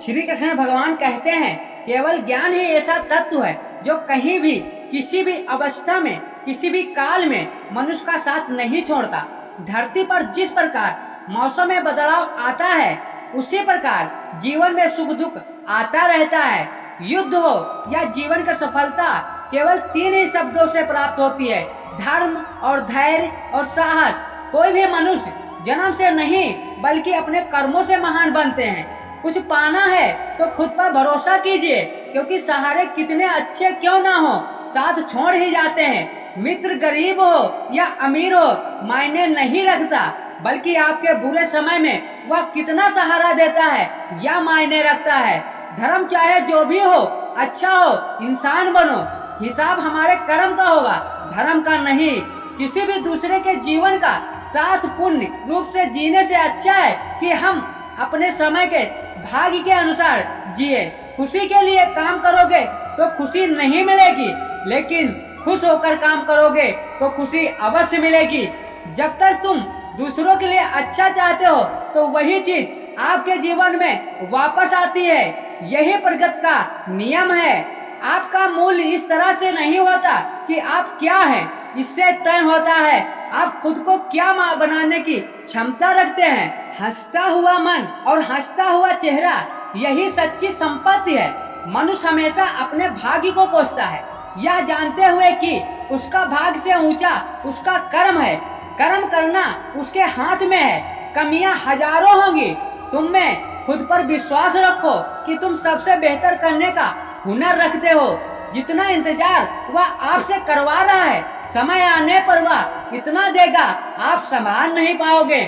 श्री कृष्ण भगवान कहते हैं, केवल ज्ञान ही ऐसा तत्व है जो कहीं भी, किसी भी अवस्था में, किसी भी काल में मनुष्य का साथ नहीं छोड़ता। धरती पर जिस प्रकार मौसम में बदलाव आता है, उसी प्रकार जीवन में सुख दुख आता रहता है। युद्ध हो या जीवन की सफलता केवल 3 ही शब्दों से प्राप्त होती है, धर्म और धैर्य और साहस। कोई भी मनुष्य जन्म से नहीं बल्कि अपने कर्मों से महान बनते हैं। कुछ पाना है तो खुद पर भरोसा कीजिए, क्योंकि सहारे कितने अच्छे क्यों ना हो, साथ छोड़ ही जाते हैं। मित्र गरीब हो या अमीर हो मायने नहीं रखता, बल्कि आपके बुरे समय में वह कितना सहारा देता है यह मायने रखता है। धर्म चाहे जो भी हो, अच्छा हो, इंसान बनो, हिसाब हमारे कर्म का होगा, धर्म का नहीं। किसी भी दूसरे के जीवन का साथ पुण्य रूप से जीने से अच्छा है कि हम अपने समय के भाग्य के अनुसार जिए। खुशी के लिए काम करोगे तो खुशी नहीं मिलेगी, लेकिन खुश होकर काम करोगे तो खुशी अवश्य मिलेगी। जब तक तुम दूसरों के लिए अच्छा चाहते हो तो वही चीज आपके जीवन में वापस आती है। यही प्रगति का नियम है। आपका मूल्य इस तरह से नहीं होता कि आप क्या हैं, इससे तय होता है आप खुद को क्या बनाने की क्षमता रखते हैं। हंसता हुआ मन और हंसता हुआ चेहरा, यही सच्ची संपत्ति है। मनुष्य हमेशा अपने भाग्य को कोसता है, यह जानते हुए कि उसका भाग्य से ऊंचा उसका कर्म है। कर्म करना उसके हाथ में है। कमियां हजारों होंगी, तुम में खुद पर विश्वास रखो कि तुम सबसे बेहतर करने का हुनर रखते हो। जितना इंतजार वह आपसे करवा रहा है, समय आने पर वह इतना देगा आप संभाल नहीं पाओगे।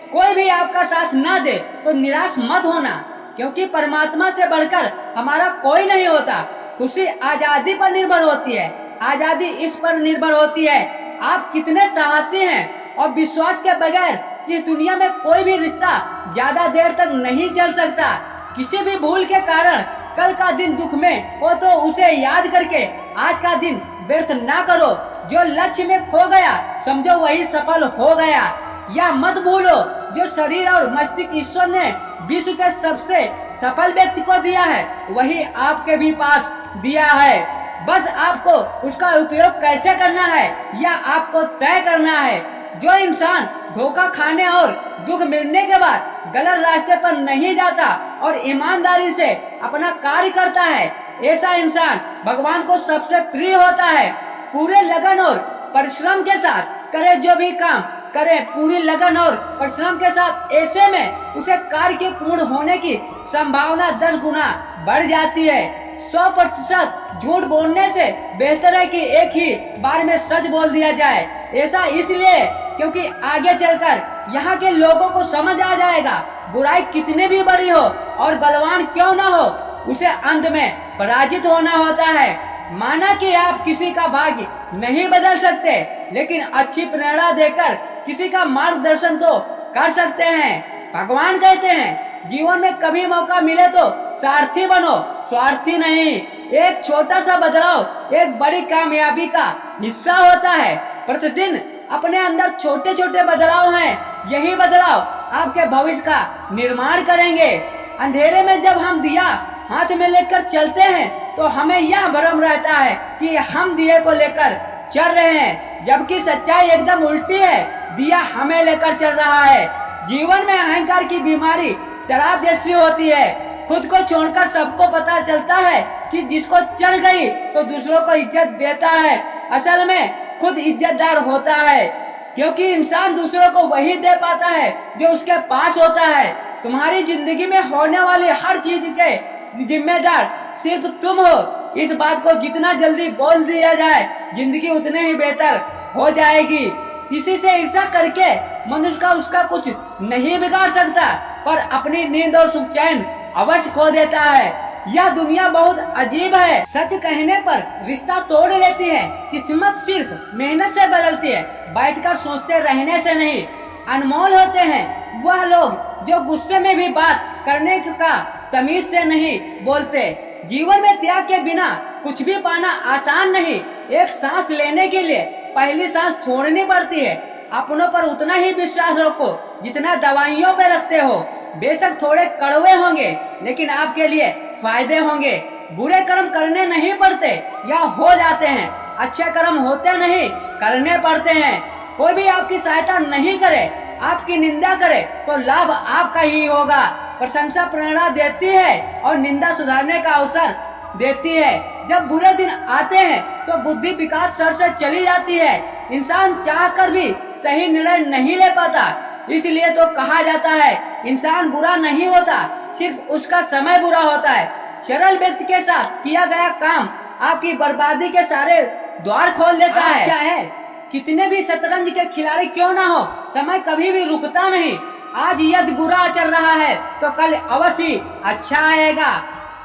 कोई भी आपका साथ ना दे तो निराश मत होना, क्योंकि परमात्मा से बढ़कर हमारा कोई नहीं होता। खुशी आजादी पर निर्भर होती है, आजादी इस पर निर्भर होती है आप कितने साहसी हैं। और विश्वास के बगैर इस दुनिया में कोई भी रिश्ता ज्यादा देर तक नहीं चल सकता। किसी भी भूल के कारण कल का दिन दुख में हो तो उसे याद करके आज का दिन व्यर्थ ना करो। जो लक्ष्य में खो गया समझो वही सफल हो गया। या मत भूलो, जो शरीर और मस्तिष्क ईश्वर ने विश्व के सबसे सफल व्यक्ति को दिया है, वही आपके भी पास दिया है। बस आपको उसका उपयोग कैसे करना है यह आपको तय करना है। जो इंसान धोखा खाने और दुख मिलने के बाद गलत रास्ते पर नहीं जाता और ईमानदारी से अपना कार्य करता है, ऐसा इंसान भगवान को सबसे प्रिय होता है। पूरे लगन और परिश्रम के साथ करे जो भी काम करे, पूरी लगन और परिश्रम के साथ, ऐसे में उसे कार्य के पूर्ण होने की संभावना 10 गुना बढ़ जाती है। 100% झूठ बोलने से बेहतर है कि एक ही बार में सच बोल दिया जाए। ऐसा इसलिए क्योंकि आगे चलकर यहाँ के लोगों को समझ आ जाएगा, बुराई कितनी भी बड़ी हो और बलवान क्यों न हो, उसे अंत में पराजित होना होता है। माना कि आप किसी का भाग्य नहीं बदल सकते, लेकिन अच्छी प्रेरणा देकर किसी का मार्गदर्शन तो कर सकते हैं। भगवान कहते हैं, जीवन में कभी मौका मिले तो सारथी बनो, स्वार्थी नहीं। एक छोटा सा बदलाव एक बड़ी कामयाबी का हिस्सा होता है। प्रतिदिन अपने अंदर छोटे छोटे बदलाव हैं, यही बदलाव आपके भविष्य का निर्माण करेंगे। अंधेरे में जब हम दिया हाथ में लेकर चलते हैं तो हमें यह भ्रम रहता है कि हम दिए को लेकर चल रहे हैं, जबकि सच्चाई एकदम उल्टी है, दिया हमें लेकर चल रहा है। जीवन में अहंकार की बीमारी शराब जैसी होती है। खुद को छोड़कर सबको पता चलता है कि जिसको चढ़ गई तो दूसरों को इज्जत देता है। असल में खुद इज्जतदार होता है, क्योंकि इंसान दूसरों को वही दे पाता है जो उसके पास होता है। तुम्हारी जिंदगी में होने वाली हर चीज के जिम्मेदार सिर्फ तुम हो। इस बात को जितना जल्दी बोल दिया जाए, जिंदगी उतने ही बेहतर हो जाएगी। किसी से ईर्ष्या करके मनुष्य का उसका कुछ नहीं बिगाड़ सकता, पर अपनी नींद और सुख चैन अवश्य खो देता है। यह दुनिया बहुत अजीब है। सच कहने पर रिश्ता तोड़ लेती है, किस्मत सिर्फ मेहनत से बदलती है, बैठकर सोचते रहने से नहीं। अनमोल होते हैं वह लोग जो गुस्से में भी बात करने का तमीज से नहीं बोलते। जीवन में त्याग के बिना कुछ भी पाना आसान नहीं। एक सांस लेने के लिए पहली सांस छोड़नी पड़ती है। अपनों पर उतना ही विश्वास रखो जितना दवाइयों पे रखते हो। बेशक थोड़े कड़वे होंगे, लेकिन आपके लिए फायदे होंगे। बुरे कर्म करने नहीं पड़ते या हो जाते हैं, अच्छे कर्म होते नहीं, करने पड़ते हैं। कोई भी आपकी सहायता नहीं करे, आपकी निंदा करे तो लाभ आपका ही होगा। प्रशंसा प्रेरणा देती है और निंदा सुधारने का अवसर देती है। जब बुरे दिन आते हैं तो बुद्धि विकास सर से चली जाती है। इंसान चाहकर भी सही निर्णय नहीं ले पाता। इसलिए तो कहा जाता है इंसान बुरा नहीं होता, सिर्फ उसका समय बुरा होता है। सरल व्यक्ति के साथ किया गया काम आपकी बर्बादी के सारे द्वार खोल देता है। चाहे कितने भी शतरंज के खिलाड़ी क्यों ना हो, समय कभी भी रुकता नहीं। आज यदि बुरा चल रहा है तो कल अवश्य अच्छा आएगा।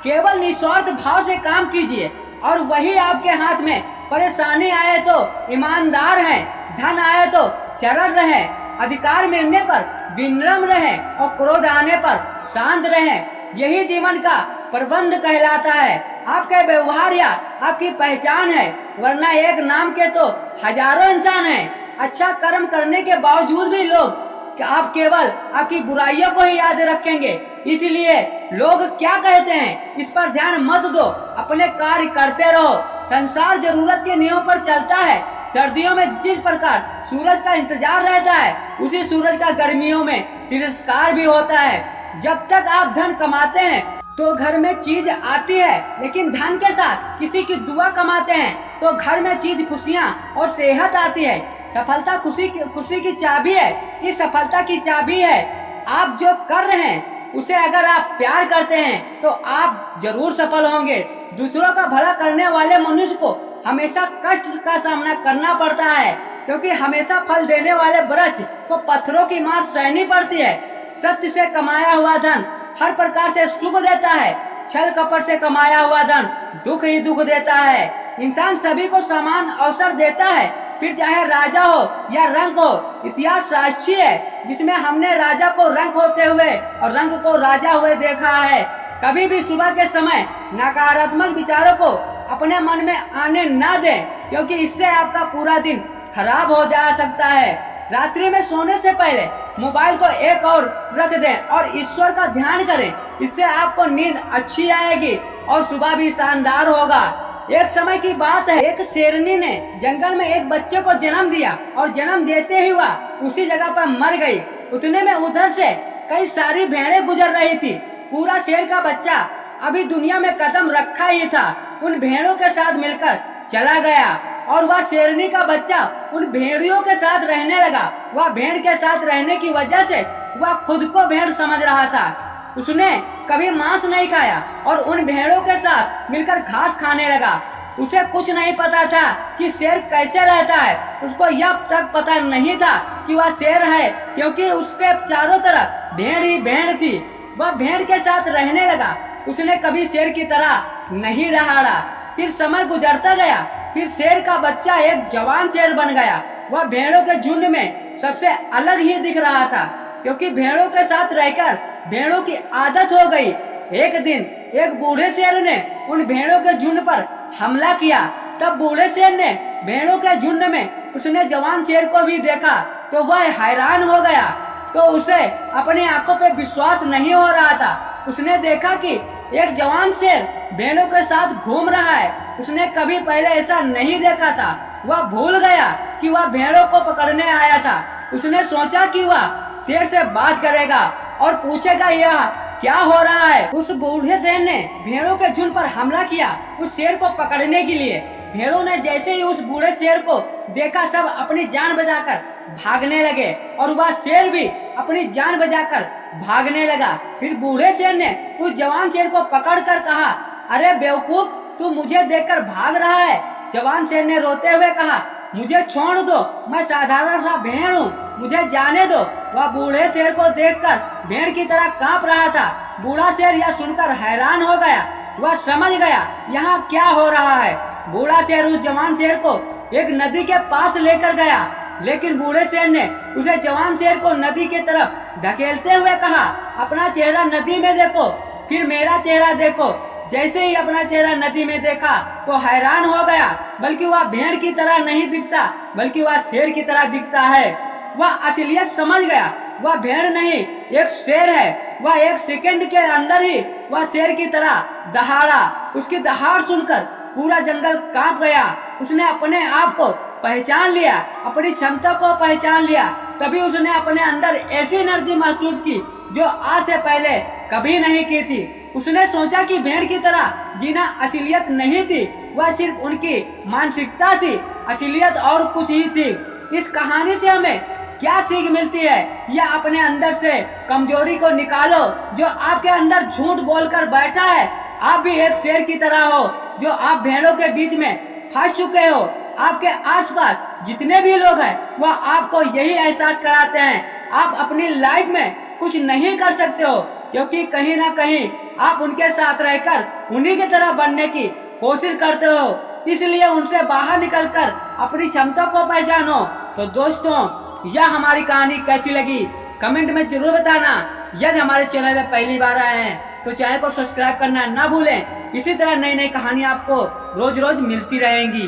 केवल निस्वार्थ भाव से काम कीजिए और वही आपके हाथ में। परेशानी आए तो ईमानदार है, धन आए तो सरल रहे, अधिकार मिलने पर विनम्र रहे और क्रोध आने पर शांत रहे। यही जीवन का प्रबंध कहलाता है। आपके व्यवहार या आपकी पहचान है, वरना एक नाम के तो हजारों इंसान हैं। अच्छा कर्म करने के बावजूद भी लोग आप केवल आपकी बुराइयों को ही याद रखेंगे। इसलिए लोग क्या कहते हैं इस पर ध्यान मत दो, अपने कार्य करते रहो। संसार जरूरत के नियमों पर चलता है। सर्दियों में जिस प्रकार सूरज का इंतजार रहता है, उसी सूरज का गर्मियों में तिरस्कार भी होता है। जब तक आप धन कमाते हैं तो घर में चीज आती है, लेकिन धन के साथ किसी की दुआ कमाते हैं तो घर में चीज खुशियाँ और सेहत आती है। सफलता खुशी की चाबी है। ये सफलता की चाबी है। आप जो कर रहे हैं उसे अगर आप प्यार करते हैं तो आप जरूर सफल होंगे। दूसरों का भला करने वाले मनुष्य को हमेशा कष्ट का सामना करना पड़ता है, क्योंकि हमेशा फल देने वाले वृक्ष को पत्थरों की मार सहनी पड़ती है। सत्य से कमाया हुआ धन हर प्रकार से सुख देता है, छल कपट से कमाया हुआ धन दुख ही दुख देता है। इंसान सभी को समान अवसर देता है, फिर चाहे राजा हो या रंक हो। इतिहास साक्षी है, जिसमें हमने राजा को रंक होते हुए और रंक को राजा हुए देखा है। कभी भी सुबह के समय नकारात्मक विचारों को अपने मन में आने न दें, क्योंकि इससे आपका पूरा दिन खराब हो जा सकता है। रात्रि में सोने से पहले मोबाइल को एक और रख दें और ईश्वर का ध्यान करें। इससे आपको नींद अच्छी आएगी और सुबह भी शानदार होगा। एक समय की बात है, एक शेरनी ने जंगल में एक बच्चे को जन्म दिया और जन्म देते ही वह उसी जगह पर मर गई। उतने में उधर से कई सारी भेड़ें गुजर रही थी। पूरा शेर का बच्चा अभी दुनिया में कदम रखा ही था, उन भेड़ों के साथ मिलकर चला गया और वह शेरनी का बच्चा उन भेड़ियों के साथ रहने लगा। वह भेड़ के साथ रहने की वजह से वह खुद को भेड़ समझ रहा था। उसने कभी मांस नहीं खाया और उन भेड़ों के साथ मिलकर घास खाने लगा। उसे कुछ नहीं पता था कि शेर कैसे रहता है। उसको यह तक पता नहीं था कि वह शेर है, क्योंकि उसके चारों तरफ भेड़ ही भेड़ थी। वह भेड़ के साथ रहने लगा। उसने कभी शेर की तरह नहीं रहा। फिर समय गुजरता गया, फिर शेर का बच्चा एक जवान शेर बन गया। वह भेड़ों के झुंड में सबसे अलग ही दिख रहा था, क्योंकि भेड़ों के साथ रहकर भेड़ों की आदत हो गई। एक दिन एक बूढ़े शेर ने उन भेड़ों के झुंड पर हमला किया। तब बूढ़े शेर ने भेड़ों के झुंड में उसने जवान शेर को भी देखा तो वह हैरान हो गया। तो उसे अपनी आंखों पे विश्वास नहीं हो रहा था। उसने देखा कि एक जवान शेर भेड़ों के साथ घूम रहा है। उसने कभी पहले ऐसा नहीं देखा था। वह भूल गया कि वह भेड़ों को पकड़ने आया था। उसने सोचा कि वह शेर से बात करेगा और पूछेगा यह क्या हो रहा है। उस बूढ़े शेर ने भेड़ों के झुंड पर हमला किया उस शेर को पकड़ने के लिए। भेड़ों ने जैसे ही उस बूढ़े शेर को देखा, सब अपनी जान बचाकर भागने लगे और वह शेर भी अपनी जान बचाकर भागने लगा। फिर बूढ़े शेर ने उस जवान शेर को पकड़कर कहा, अरे बेवकूफ, तू मुझे देखकर भाग रहा है। जवान शेर ने रोते हुए कहा, मुझे छोड़ दो, मैं साधारण सा भेड़ हूँ, मुझे जाने दो। वह बूढ़े शेर को देखकर भेड़ की तरह कांप रहा था। बूढ़ा शेर यह सुनकर हैरान हो गया। वह समझ गया यहाँ क्या हो रहा है। बूढ़ा शेर उस जवान शेर को एक नदी के पास लेकर गया, लेकिन बूढ़े शेर ने उसे जवान शेर को नदी के तरफ धकेलते हुए कहा, अपना चेहरा नदी में देखो, फिर मेरा चेहरा देखो। जैसे ही अपना चेहरा नदी में देखा तो हैरान हो गया, बल्कि वह भेड़ की तरह नहीं दिखता, बल्कि वह शेर की तरह दिखता है। वह असलियत समझ गया। वह भेड़ नहीं, एक शेर है। वह एक सेकंड के अंदर ही वह शेर की तरह दहाड़ा। उसकी दहाड़ सुनकर पूरा जंगल कांप गया। उसने अपने आप को पहचान लिया, अपनी क्षमता को पहचान लिया। तभी उसने अपने अंदर ऐसी एनर्जी महसूस की जो आज से पहले कभी नहीं की थी। उसने सोचा कि भेड़ की तरह जीना असलियत नहीं थी, वह सिर्फ उनकी मानसिकता थी। असलियत और कुछ ही थी। इस कहानी से हमें क्या सीख मिलती है? या अपने अंदर से कमजोरी को निकालो जो आपके अंदर झूठ बोलकर बैठा है। आप भी एक शेर की तरह हो जो आप भेड़ों के बीच में फंस चुके हो। आपके आसपास जितने भी लोग हैं वह आपको यही एहसास कराते हैं आप अपनी लाइफ में कुछ नहीं कर सकते हो, क्योंकि कहीं ना कहीं आप उनके साथ रहकर उन्हीं की तरह बनने की कोशिश करते हो। इसलिए उनसे बाहर निकलकर अपनी क्षमता को पहचानो। तो दोस्तों, यह हमारी कहानी कैसी लगी कमेंट में जरूर बताना। यदि हमारे चैनल में पहली बार आए हैं तो चैनल को सब्सक्राइब करना ना भूलें। इसी तरह नई नई कहानी आपको रोज रोज मिलती रहेंगी।